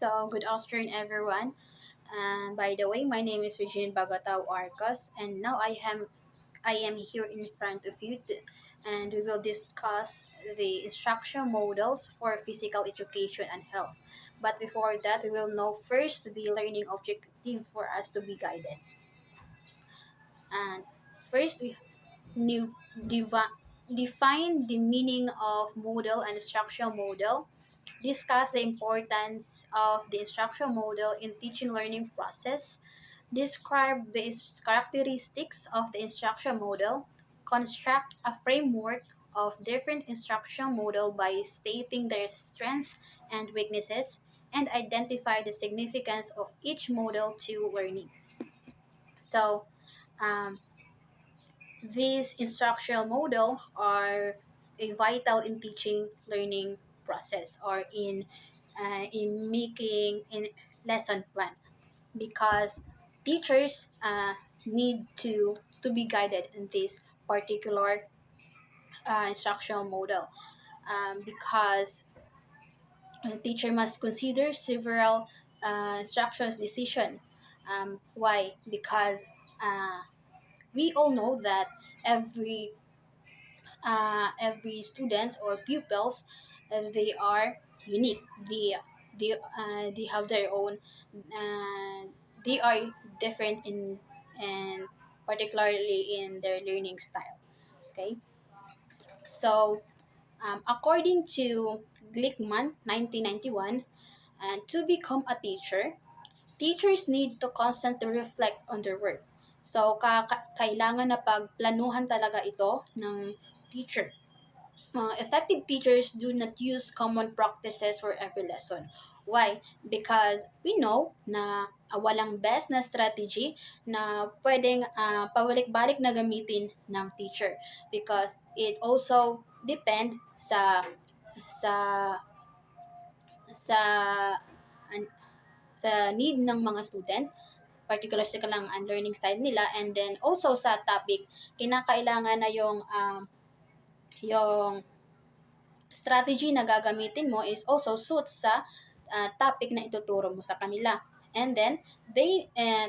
So, good afternoon, everyone. By the way, my name is Regine Bagatao Arcos, and now I am here in front of you, and we will discuss the instructional models for physical education and health. But before that, we will know first the learning objective for us to be guided. And first, we new define the meaning of model and instructional model, discuss the importance of the instructional model in teaching learning process, describe the characteristics of the instructional model, construct a framework of different instructional model by stating their strengths and weaknesses, and identify the significance of each model to learning. So, um, these instructional model are a vital in teaching learning process or in making in lesson plan because teachers need to be guided in this particular instructional model because a teacher must consider several instructions decision. Why? Because uh, we all know that every students or pupils they are unique. They have their own uh, they are different in and particularly in their learning style. Okay, so according to Glickman 1991, and to become a teacher, teachers need to constantly reflect on their work. So kailangan na pagplanuhan talaga ito ng teacher. Effective teachers do not use common practices for every lesson. Why? Because we know na walang best na strategy na pwedeng pabalik-balik na gamitin ng teacher because it also depend sa sa an- sa need ng mga student, particular sa kanilang learning style nila, and then also sa topic kinakailangan na yung strategy na gagamitin mo is also suits sa topic na ituturo mo sa kanila. And then,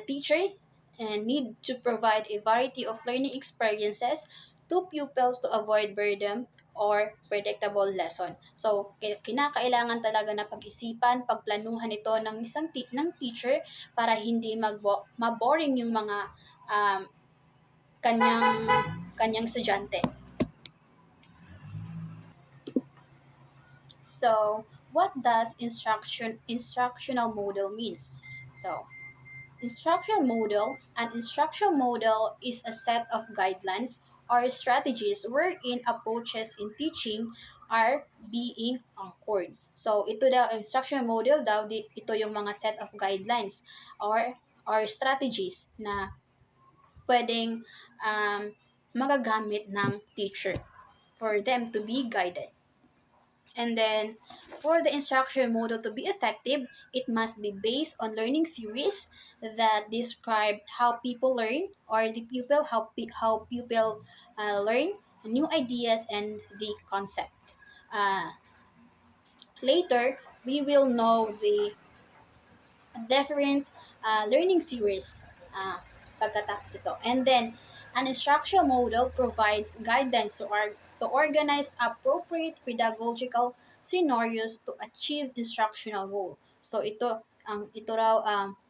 teacher need to provide a variety of learning experiences to pupils to avoid burden or predictable lesson. So, kinakailangan talaga na pag-isipan, pagplanuhan ito ng ng teacher para hindi maboring yung mga um, kanyang kanyang estudyante. So, what does instructional model means? So, an instructional model is a set of guidelines or strategies wherein approaches in teaching are being anchored. So, ito daw, instructional model daw, ito yung mga set of guidelines or strategies na pwedeng magagamit ng teacher for them to be guided. And then, for the instruction model to be effective, it must be based on learning theories that describe how people learn or the pupil how pupil learn new ideas and the concept. Later, we will know the different learning theories pagkatapos ito. And then, an instructional model provides guidance to organize appropriate pedagogical scenarios to achieve instructional goal. So ito raw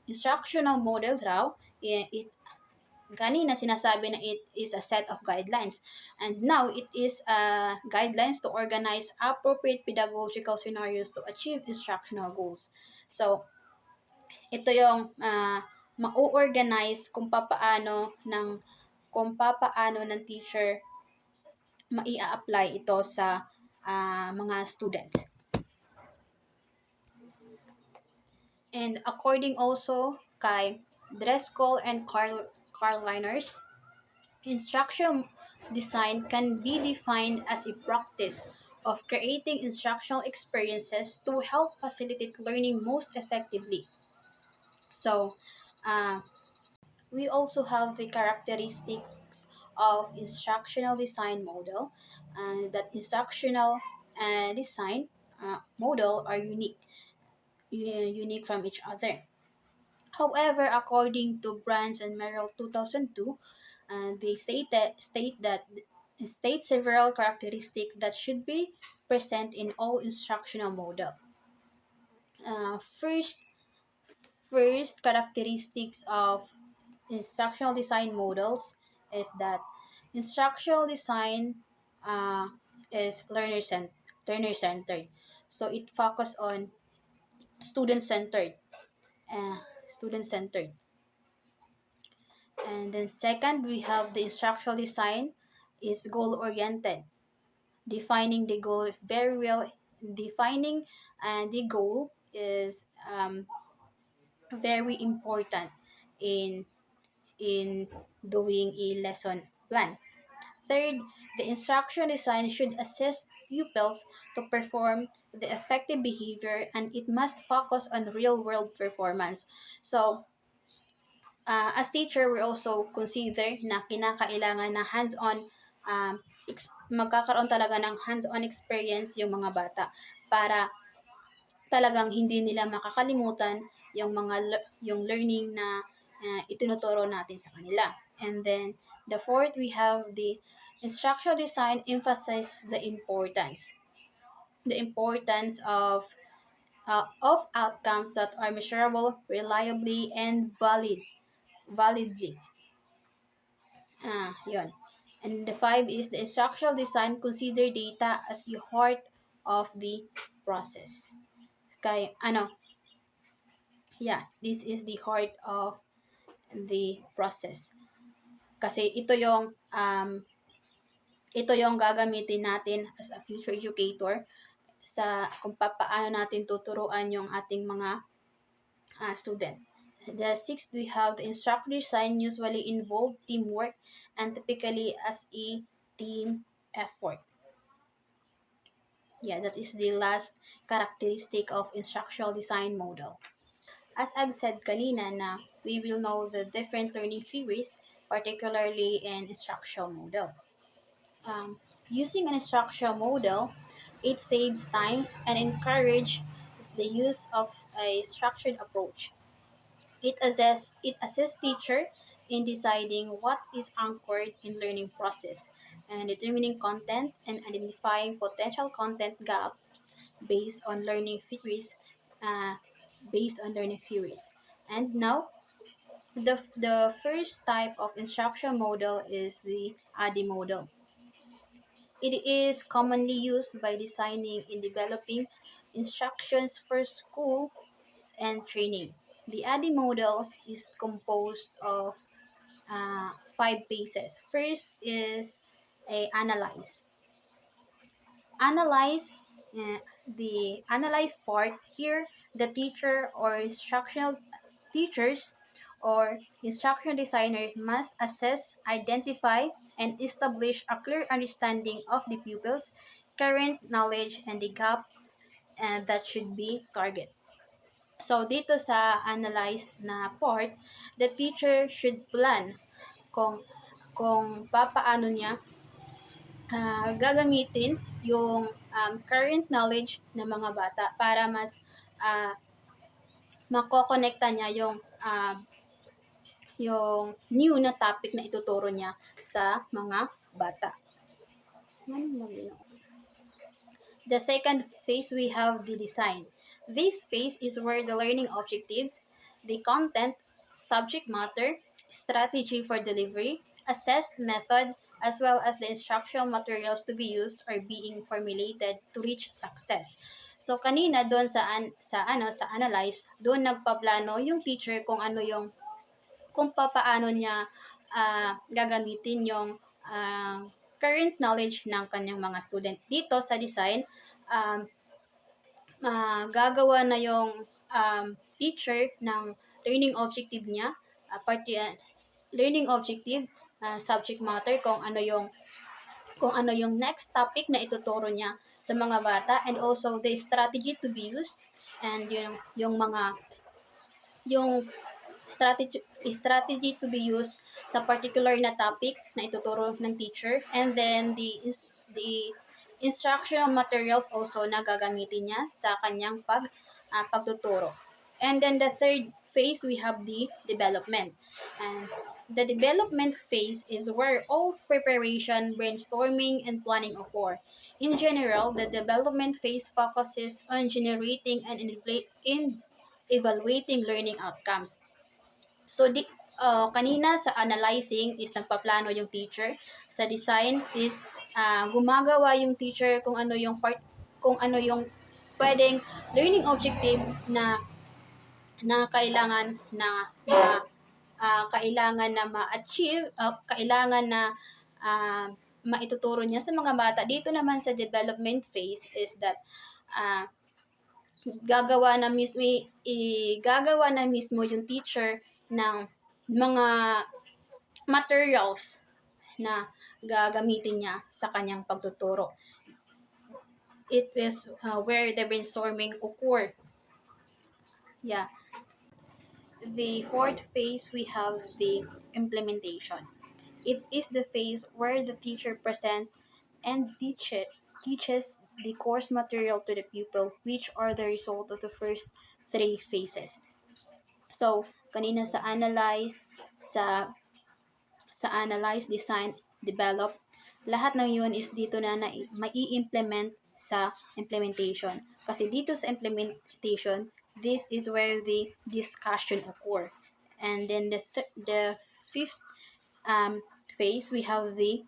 instructional model raw kanina sinasabi na it is a set of guidelines and now it is guidelines to organize appropriate pedagogical scenarios to achieve instructional goals. So ito yung ma-organize kung papaano ng teacher mai-apply ito sa mga students. And according also kay Driscoll and Carl Liners, instructional design can be defined as a practice of creating instructional experiences to help facilitate learning most effectively. So, uh, we also have the characteristics of instructional design model, and that instructional design model are unique. unique from each other. However, according to Brands and Merrill 2002, they state several characteristics that should be present in all instructional model. First characteristics of instructional design models is that instructional design uh, is learner centered. So it focus on student centered. Uh, Student centered. And then second, we have the instructional design is goal oriented. Defining the goal is very well. Defining the goal is very important in in doing a lesson plan. Third, the instruction design should assist pupils to perform the effective behavior, and it must focus on real world performance. So, as teacher, we also consider na kinakailangan na hands-on, magkakaroon talaga ng hands-on experience yung mga bata para talagang hindi nila makakalimutan yung yung learning na itinuturo natin sa kanila. And then the fourth, we have the instructional design emphasize the importance of outcomes that are measurable reliably and validly. Yun. And the five is the instructional design consider data as the heart of the process. Kaya this is the heart of the process. Kasi ito yung gagamitin natin as a future educator sa kung paano natin tuturuan yung ating mga student. The sixth, we have the instructor design usually involve teamwork and typically as a team effort. Yeah, that is the last characteristic of instructional design model. As I've said kanina na we will know the different learning theories, particularly in instructional model. Using an instructional model, it saves times and encourages the use of a structured approach. It assists teacher in deciding what is anchored in learning process and determining content and identifying potential content gaps based on learning theories. Uh, And now, the first type of instruction model is the ADDIE model. It is commonly used by designing and developing instructions for school and training. The ADDIE model is composed of five phases. First is a analyze. Analyze the analyze part here, the teacher or instructional teachers or instructional designer must assess, identify, and establish a clear understanding of the pupils' current knowledge and the gaps that should be targeted. So, dito sa analyzed na part, the teacher should plan kung papaano niya gagamitin yung current knowledge ng mga bata para mas uh, makokonekta niya yung new na topic na ituturo niya sa mga bata. The second phase, we have the design. This phase is where the learning objectives, the content, subject matter, strategy for delivery, assessed method, as well as the instructional materials to be used are being formulated to reach success. So kanina doon sa analyze, doon nagpaplano yung teacher kung papaano niya gagamitin yung current knowledge ng kanyang mga student. Dito sa design, um, gagawa na yung teacher ng learning objective niya, learning objective, subject matter, kung ano yung next topic na ituturo niya sa mga bata, and also the strategy to be used, and yung strategy to be used sa particular na topic na ituturo ng teacher, and then the instructional materials also na gagamitin niya sa kanyang pagtuturo. And then the third phase, we have the development. And the development phase is where all preparation, brainstorming, and planning occur. In general, the development phase focuses on generating and evaluating learning outcomes. So, kanina sa analyzing is nagpaplano yung teacher. Sa design is gumagawa yung teacher kung ano yung pwedeng learning objective na kailangan na ma-achieve, kailangan na uh, maituturo niya sa mga bata. Dito naman sa development phase is that uh, gagawa na mismo yung teacher ng mga materials na gagamitin niya sa kanyang pagtuturo. It is where the brainstorming occur. Yeah. The fourth phase, we have the implementation. It is the phase where the teacher presents and teaches the course material to the pupil, which are the result of the first three phases. So, kanina sa analyze, design, develop, lahat ng yun is dito na mai-implement sa implementation. Kasi dito sa implementation, this is where the discussion occur. And then the fifth phase, we have the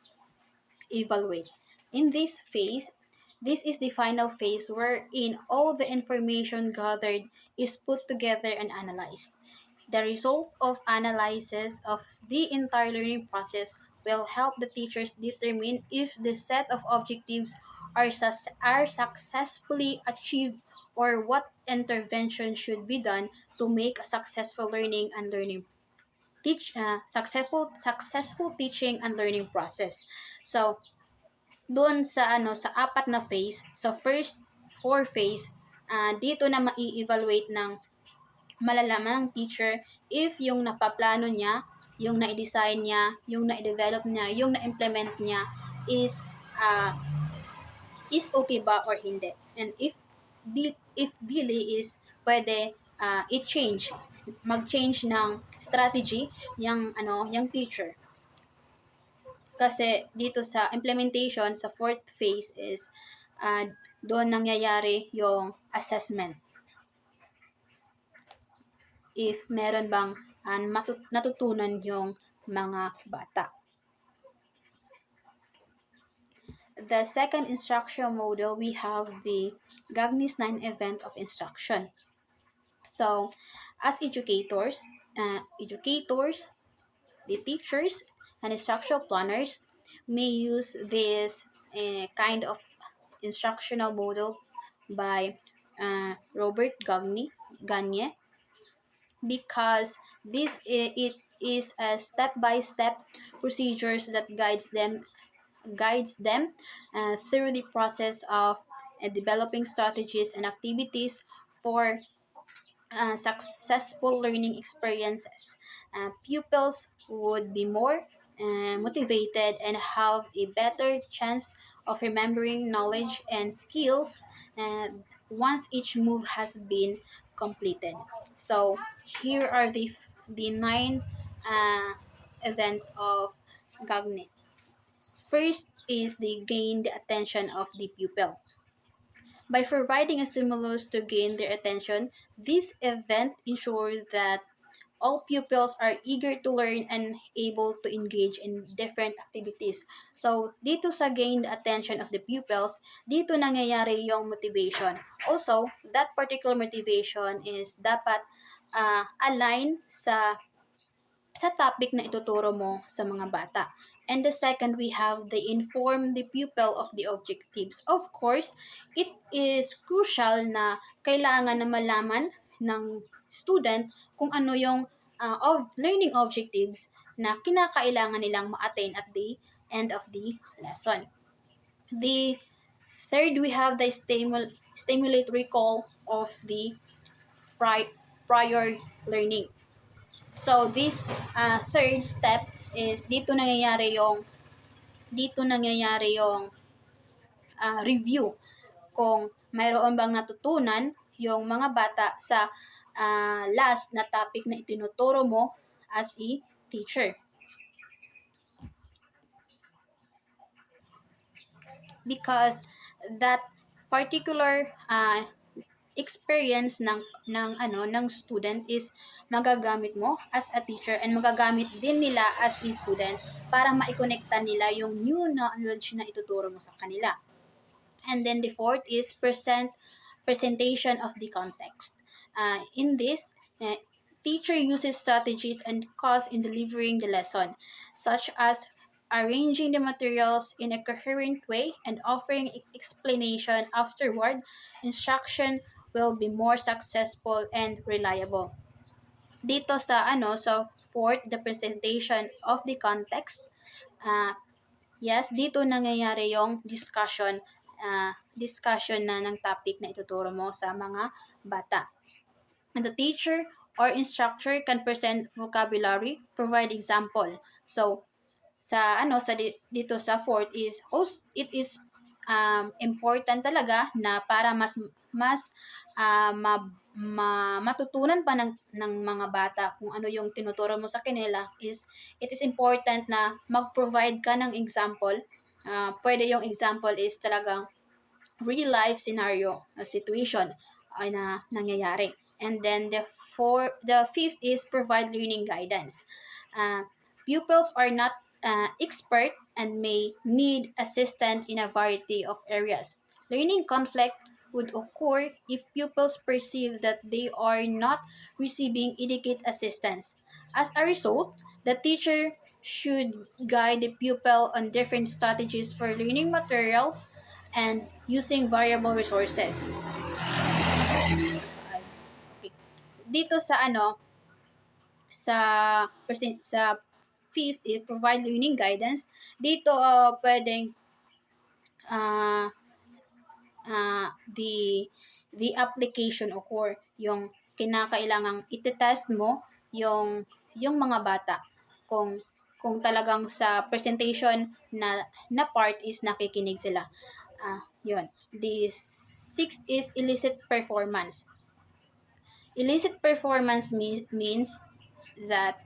evaluate. In this phase, this is the final phase wherein all the information gathered is put together and analyzed. The result of analysis of the entire learning process will help the teachers determine if the set of objectives are successfully achieved or what intervention should be done to make a successful learning and learning successful teaching and learning process. So, doon sa apat na phase, so first four phase, dito na mai-evaluate ng malalaman ng teacher if yung napaplano niya, yung na-design niya, yung na-develop niya, yung na-implement niya is okay ba or hindi. And if delay is pwede i-change, mag-change ng strategy yung teacher. Kasi dito sa implementation, sa fourth phase is doon nangyayari yung assessment. If meron bang natutunan yung mga bata. The second instructional model, we have the Gagni's 9 event of instruction. So, as educators, the teachers, and instructional planners may use this kind of instructional model by Robert Gagne, because it is a step-by-step procedures that guides them through the process of developing strategies and activities for successful learning experiences. Pupils would be more motivated and have a better chance of remembering knowledge and skills once each move has been completed. So here are the 9 event of Gagne. First is the gain the attention of the pupil. By providing a stimulus to gain their attention, this event ensures that all pupils are eager to learn and able to engage in different activities. So, dito sa gain the attention of the pupils, dito nangyayari yung motivation. Also, that particular motivation is dapat align sa topic na ituturo mo sa mga bata. And the second, we have the inform the pupil of the objectives. Of course, it is crucial na kailangan na malaman ng student kung ano yung learning objectives na kinakailangan nilang ma-attain at the end of the lesson. The third, we have the stimulate recall of the prior learning. So this third step is dito nangyayari yung review kung mayroon bang natutunan yung mga bata sa last na topic na itinuturo mo as a teacher. Because that particular experience ng student is magagamit mo as a teacher and magagamit din nila as a student para maikonekta nila yung new knowledge na ituturo mo sa kanila. And then the fourth is presentation of the context. In this, teacher uses strategies and cause in delivering the lesson, such as arranging the materials in a coherent way and offering explanation afterward. Instruction will be more successful and reliable. Dito sa so fourth, the presentation of the context. Uh, Yes, dito nangyayari yung discussion na ng topic na ituturo mo sa mga bata. And the teacher or instructor can present vocabulary, provide example. So, dito sa fourth is it is important talaga na para mas matutunan pa ng mga bata kung ano yung tinuturo mo sa kanila is it is important na mag-provide ka ng example. Pwede yung example is talagang real life scenario situation ay na nangyayari. And then the fifth is provide learning guidance. Pupils are not expert and may need assistance in a variety of areas. Learning conflict would occur if pupils perceive that they are not receiving adequate assistance. As a result, the teacher should guide the pupil on different strategies for learning materials and using variable resources. Okay. Dito sa sa fifth is provide learning guidance. Dito pwedeng uh, the application occur yung kinakailangang itetest mo yung mga bata kung talagang sa presentation na part is nakikinig sila. Yun. The sixth is illicit performance. Illicit performance means that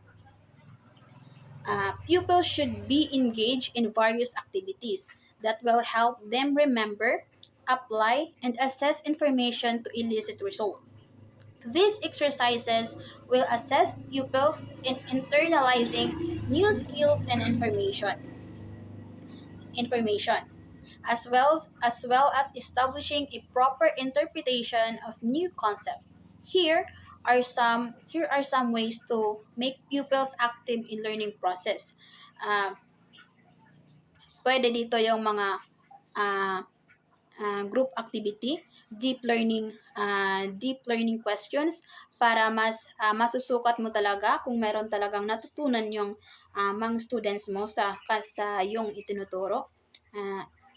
pupils should be engaged in various activities that will help them remember, apply, and assess information to elicit results. These exercises will assist pupils in internalizing new skills and information as well as establishing a proper interpretation of new concepts. Here are some ways to make pupils active in learning process. Uh, Pwede dito yung mga uh, group activity, deep learning questions para mas masusukat mo talaga kung meron talagang natutunan yung mga students mo sa yung itinuturo.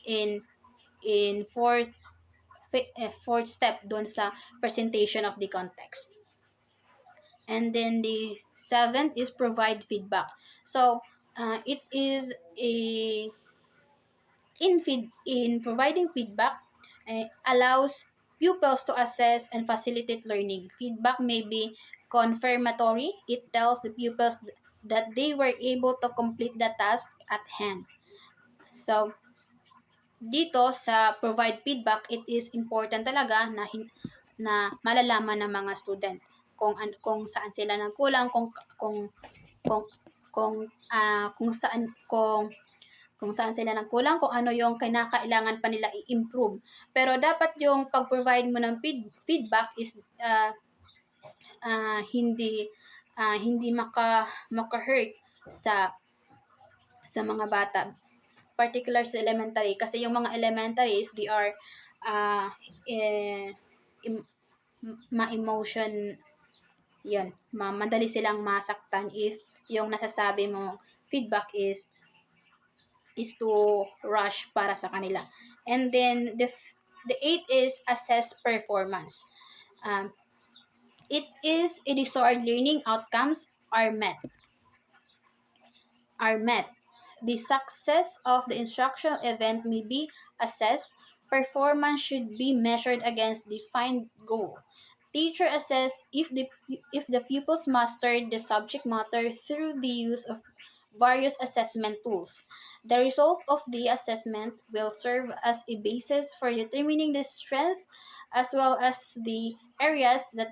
In fourth step doon sa presentation of the context. And then the seventh is provide feedback. So it is in providing feedback allows pupils to assess and facilitate learning. Feedback may be confirmatory. It tells the pupils that they were able to complete the task at hand. So dito sa provide feedback, it is important talaga na malalaman ng mga student kung saan sila nagkulang, kung kung kung saan sila nagkulang, kung ano yung kinakailangan pa nila i-improve. Pero dapat yung pag-provide mo ng feedback is hindi maka-hurt sa mga bata, particular sa elementary, kasi yung mga elementaries they are ma-emotion yan, madali silang masaktan if yung nasasabi mo feedback is to rush para sa kanila. And then the eighth is assess performance. It is a desired learning outcomes are met. The success of the instructional event may be assessed Performance should be measured against defined goal. Teacher assess if the pupils mastered the subject matter through the use of various assessment tools. The result of the assessment will serve as a basis for determining the strength as well as the areas that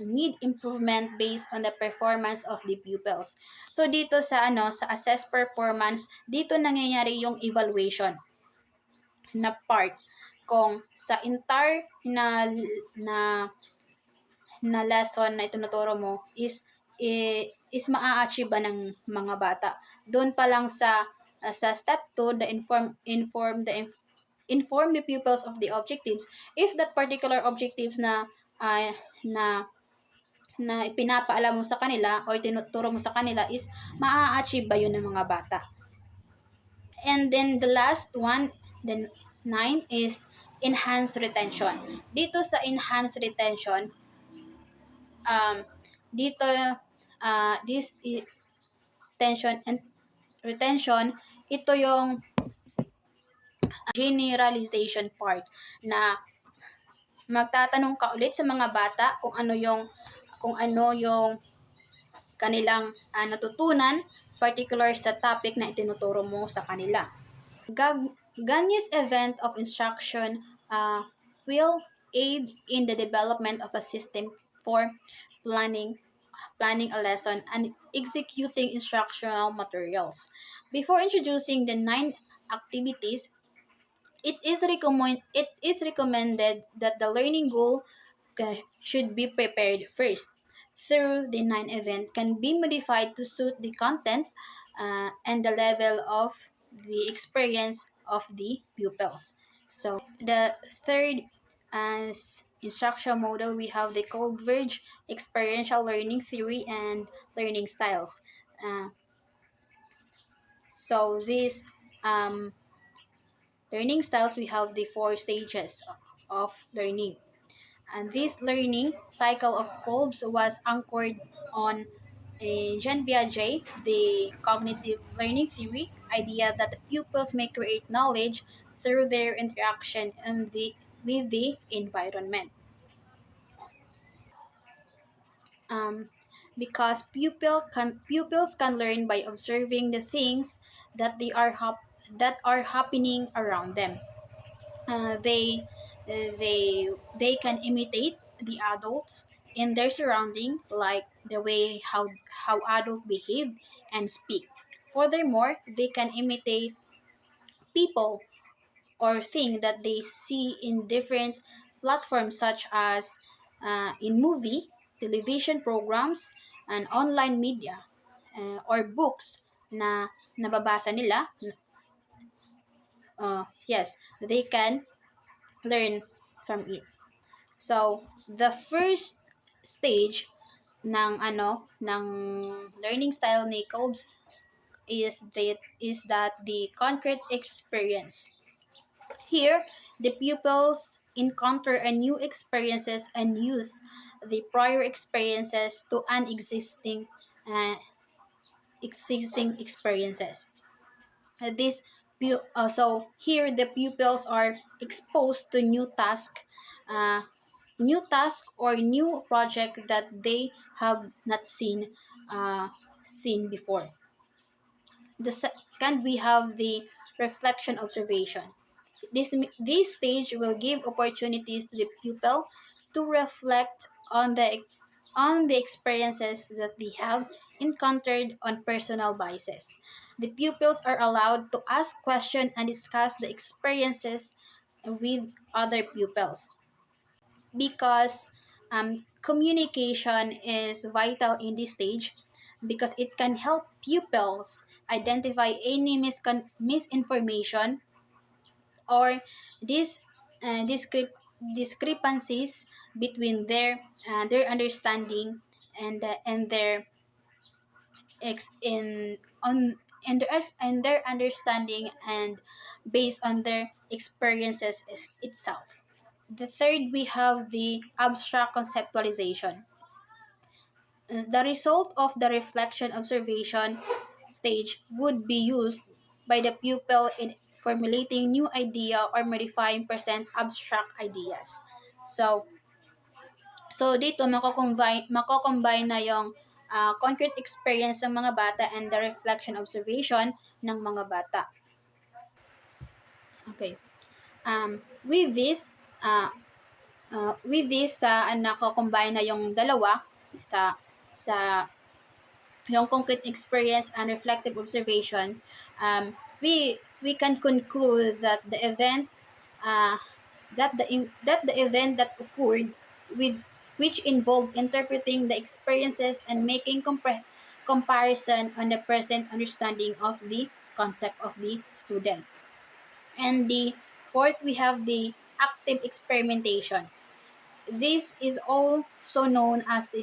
need improvement based on the performance of the pupils. So dito sa assess performance, dito nangyayari yung evaluation na part kung sa entire na na lesson na itinuturo mo is maa-achieve ba ng mga bata. Doon pa lang sa step 2, the inform the pupils of the objectives. If that particular objectives ah, na na ipinapaalam mo sa kanila o tinuturo mo sa kanila is maa-achieve ba yun ng mga bata. And then the last one, the 9 is enhanced retention. Dito sa enhanced retention, um, dito, this tension and retention, ito yung generalization part na magtatanong ka ulit sa mga bata kung ano yung kanilang natutunan particular sa topic na itinuturo mo sa kanila. Ganyes event of instruction will aid in the development of a system for planning a lesson and executing instructional materials. Before introducing the 9 activities, it is recommended that the learning goal should be prepared first. Through the 9 event can be modified to suit the content and the level of the experience of the pupils. So the third instructional model, we have the converge experiential learning theory and learning styles. So these learning styles, we have the 4 stages of learning. And this learning cycle of Kolb's was anchored on Jean Piaget, the cognitive learning theory, idea that the pupils may create knowledge through their interaction with the environment. Um, because pupils can learn by observing the things that are happening around them. They can imitate the adults in their surrounding, like the way how adults behave and speak. Furthermore, they can imitate people or things that they see in different platforms, such as in movie, television programs, and online media, or books na nababasa nila. Yes, they can learn from it. So, the first stage ng learning style ni Kolb's is that the concrete experience. Here, the pupils encounter a new experiences and use the prior experiences to existing experiences. So here the pupils are exposed to uh, new task or new project that they have not seen before. The second, we have the reflection observation. This stage will give opportunities to the pupil to reflect on the experiences that they have encountered on personal basis. The pupils are allowed to ask questions and discuss the experiences with other pupils, because communication is vital in this stage, because it can help pupils identify any misinformation or dis, discrepancies between their understanding and their ex in on and their understanding and based on their experiences itself. The third, we have the abstract conceptualization. The result of the reflection observation stage would be used by the pupil formulating new idea, or modifying present abstract ideas. So, dito mako-combine na yung concrete experience ng mga bata and the reflection observation ng mga bata. Okay. With this, nako-combine na yung dalawa sa sa yung concrete experience and reflective observation. We can conclude that the event uh, that the event that occurred with which involved interpreting the experiences and making comparison on the present understanding of the concept of the student. And the fourth, we have the active experimentation. This is also known as a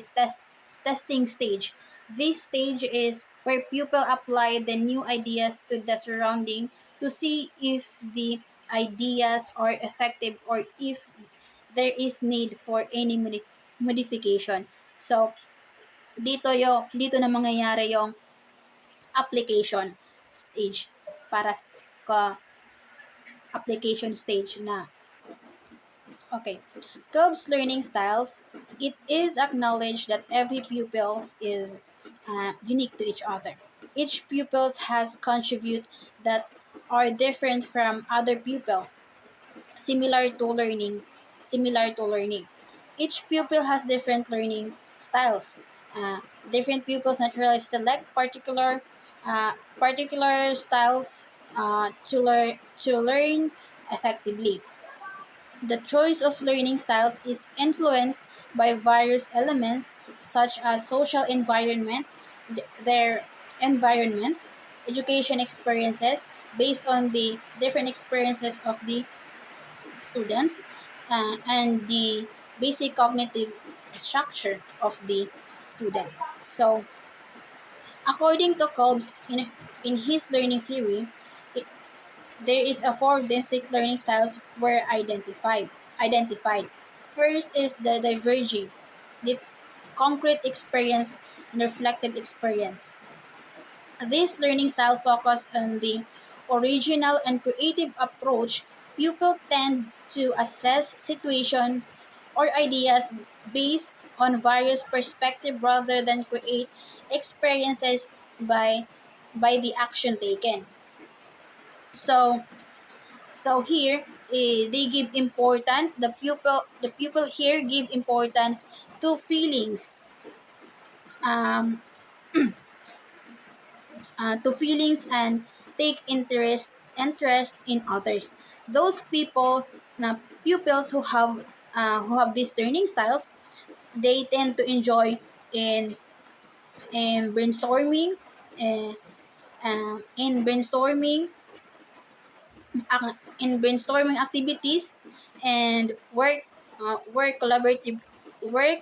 testing stage. This stage is where pupil apply the new ideas to the surrounding to see if the ideas are effective or if there is need for any modification. So, dito na mangyayari yung application stage para ka application stage na. Okay. Cobb's learning styles. It is acknowledged that every pupil is unique to each other. Each pupil has contribute that are different from other pupil, similar to learning, similar to learning. Each pupil has different learning styles. Different pupils naturally select particular styles to learn effectively. The choice of learning styles is influenced by various elements such as social environment, their environment, education experiences based on the different experiences of the students, and the basic cognitive structure of the student. So, according to Kolb's, in his learning theory, there is a four basic learning styles were identified. First is the diverging, the concrete experience and reflective experience. This learning style focus on the original and creative approach. Pupils tend to assess situations or ideas based on various perspectives rather than create experiences by the action taken. So here, they give importance. The pupil here give importance to feelings, um, and take interest in others. Those people, na pupils who have these learning styles, they tend to enjoy in in brainstorming, uh, in brainstorming activities, and work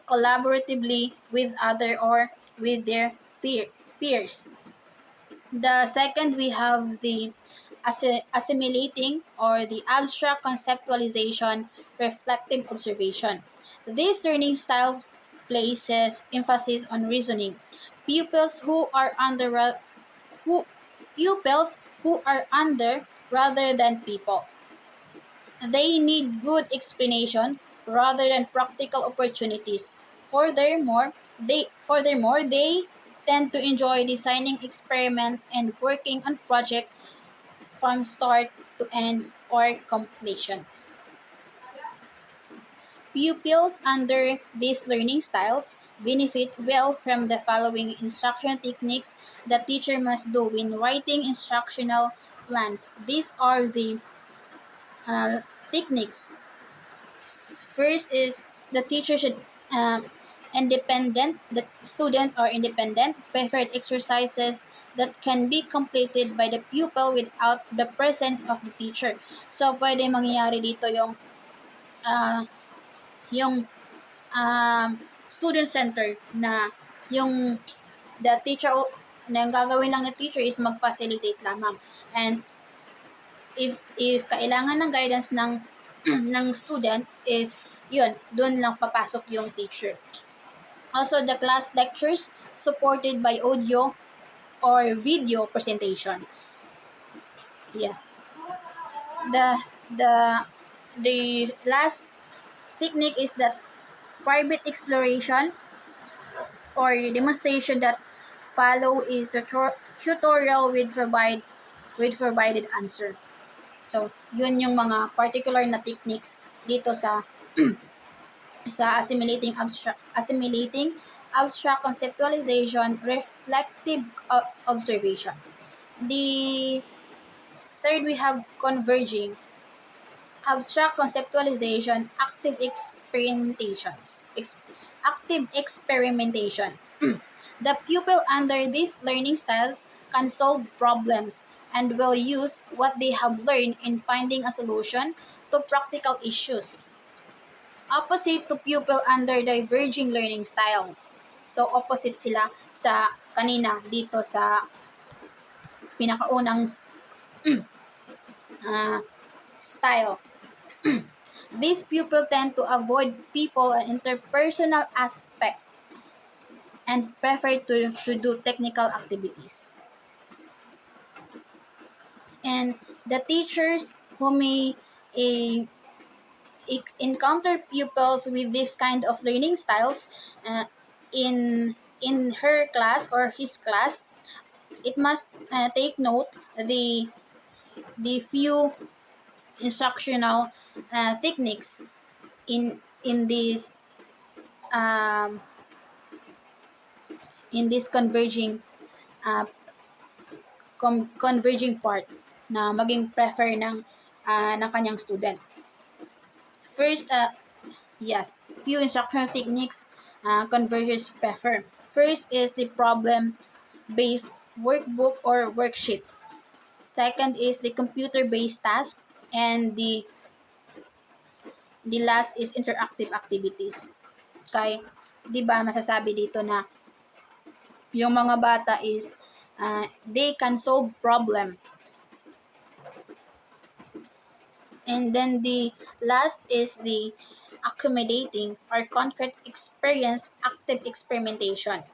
collaboratively with other or with their peers. The second, we have the assimilating or the abstract conceptualization, reflective observation. This learning style places emphasis on reasoning. Pupils who are under who pupils who are under rather than people. They need good explanation rather than practical opportunities. Furthermore, they tend to enjoy designing experiment and working on project from start to end or completion. Pupils under these learning styles benefit well from the following instruction techniques the teacher must do when writing instructional plans. These are the uh, techniques. First is the teacher should the student are independent, preferred exercises that can be completed by the pupil without the presence of the teacher. So, pwede mangyayari dito uh, yung student center na yung the teacher na yung gagawin lang ng teacher is mag-facilitate lamang. And if kailangan ng guidance ng ng student is yun, doon lang papasok yung teacher. Also, the class lectures supported by audio or video presentation. Yeah. The the the last technique is that private exploration or demonstration that follow is tutorial with provided answer. So, yun yung mga particular na techniques dito sa assimilating abstract conceptualization, reflective observation. The third we have converging abstract conceptualization, active experimentation. The pupil under these learning styles can solve problems and will use what they have learned in finding a solution to practical issues. Opposite to pupil under diverging learning styles. So opposite sila sa kanina dito sa pinakaunang uh, style. These pupils tend to avoid people and interpersonal aspect and prefer to do technical activities. And the teachers who may eh, encounter pupils with this kind of learning styles uh, in her class or his class, it must take note the few instructional techniques um, in this uh, converging part na maging prefer ng kanyang student. First, yes, few instructional techniques convergers prefer. First is the problem-based workbook or worksheet. Second is the computer-based task, and the last is interactive activities. Kay, 'di ba masasabi dito na yung mga bata is they can solve problem. And then the last is the accommodating or concrete experience active experimentation.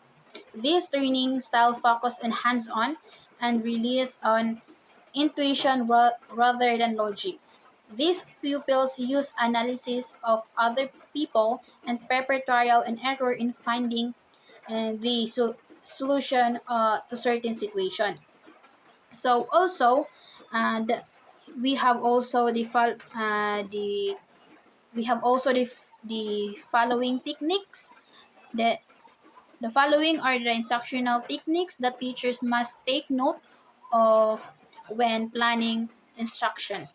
This training style focus on hands-on and relies on intuition rather than logic. These pupils use analysis of other people and prepare trial and error in finding the solution to certain situation. So also, we have also the following techniques. The the following are the instructional techniques that teachers must take note of when planning instruction.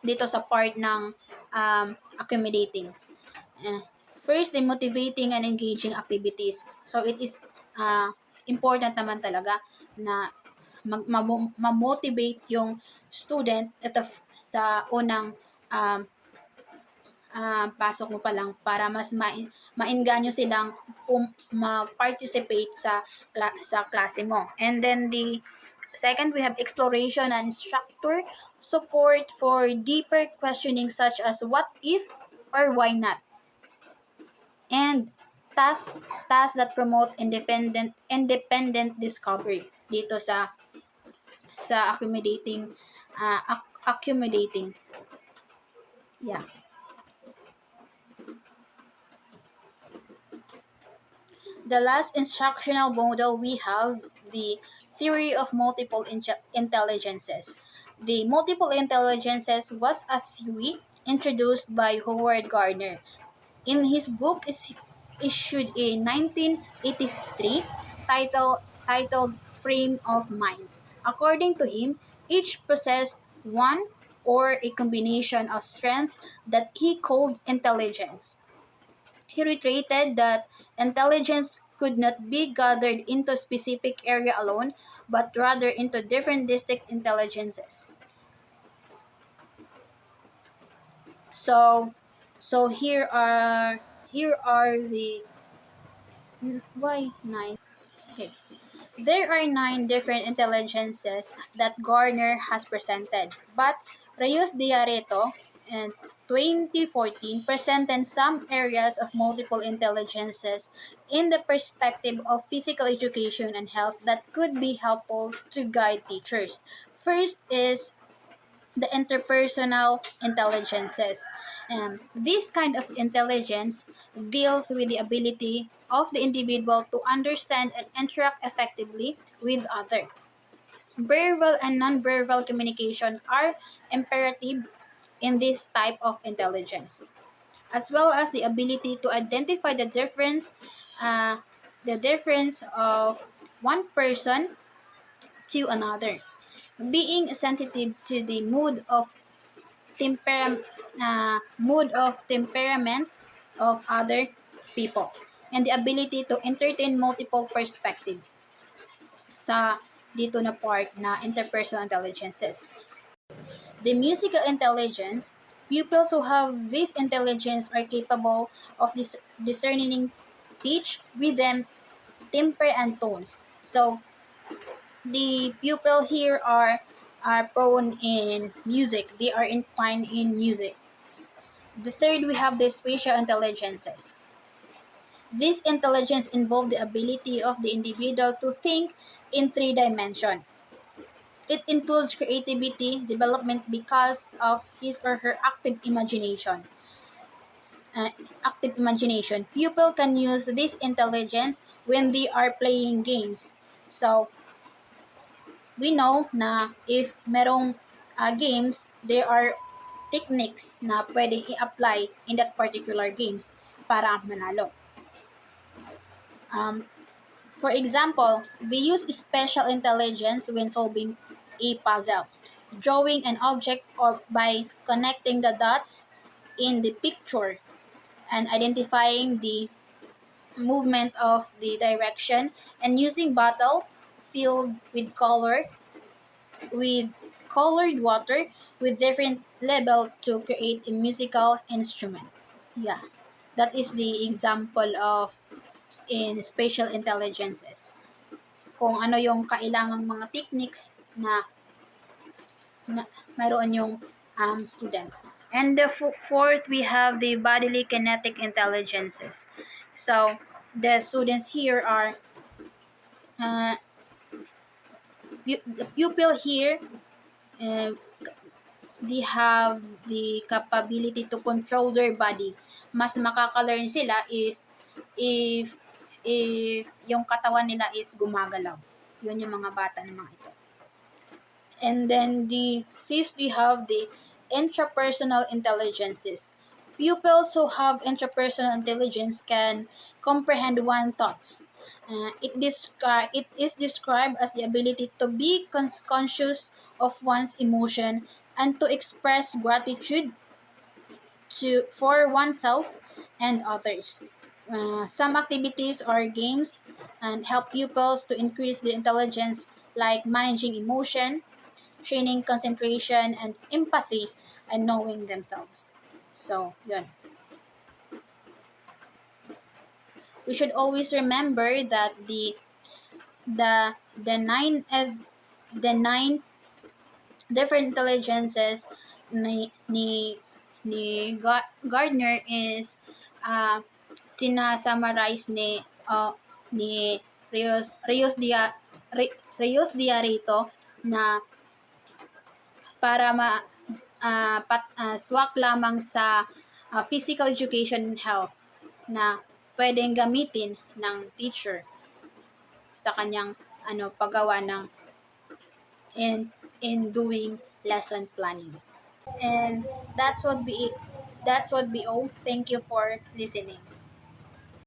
Dito sa part ng accommodating. Uh, First, the motivating and engaging activities. So it is important naman talaga na ma-motivate yung student ito sa unang um, pasok mo pa lang para mas mainganyo silang mag-participate sa klase mo. And then the second, we have exploration and instructor support for deeper questioning such as what if or why not. And tasks that promote independent discovery dito sa accommodating. Yeah. The last instructional model we have the theory of multiple intelligences. The multiple intelligences was a theory introduced by Howard Gardner in his book is issued in 1983 titled Frame of Mind. According to him, each possessed one or a combination of strength that he called intelligence. He reiterated that intelligence could not be gathered into a specific area alone, but rather into different distinct intelligences. So, so here are the why 9? Okay. There are 9 different intelligences that Gardner has presented, but Reyes Diareto in 2014 presented some areas of multiple intelligences in the perspective of physical education and health that could be helpful to guide teachers. First is the interpersonal intelligences. This kind of intelligence deals with the ability of the individual to understand and interact effectively with others. Verbal and nonverbal communication are imperative in this type of intelligence, as well as the ability to identify uh, the difference of one person to another, being sensitive to the mood of temperament of other people, and the ability to entertain multiple perspective sa dito na part na interpersonal intelligences. The musical intelligence, pupils who have this intelligence are capable of discerning pitch, rhythm, temper, and tones. So the pupil here are prone in music. They are inclined in music. The third, we have the spatial intelligences. This intelligence involves the ability of the individual to think in three dimensions. It includes creativity development because of his or her active imagination. Pupil can use this intelligence when they are playing games. So, we know na if merong games, there are techniques na pwedeng i-apply in that particular games para manalo. Um, for example, we use special intelligence when solving a puzzle, drawing an object or by connecting the dots in the picture and identifying the movement of the direction and using bottle filled with colored water with different level to create a musical instrument. Yeah, that is the example of in spatial intelligences. Kung ano yung kailangang mga techniques na mayroon yung student. And the fourth, we have the bodily kinetic intelligences. So, the students here are, uh, the pupil here, uh, they have the capability to control their body. Mas makaka-learn sila if yung katawan nila is gumagalaw. Yun yung mga bata ng mga ito. And then the fifth, we have the intrapersonal intelligences. Pupils who have intrapersonal intelligence can comprehend one's thoughts. It is described as the ability to be conscious of one's emotion and to express gratitude for oneself and others. Some activities or games and help pupils to increase the intelligence, like managing emotion, training concentration and empathy, and knowing themselves. So, yun. We should always remember that the nine different intelligences ni Gardner is sinasummarize ni Rios Diarito na para swak lamang sa physical education and health na pwedeng gamitin ng teacher sa kanyang paggawa ng in doing lesson planning. And that's what we all. Thank you for listening.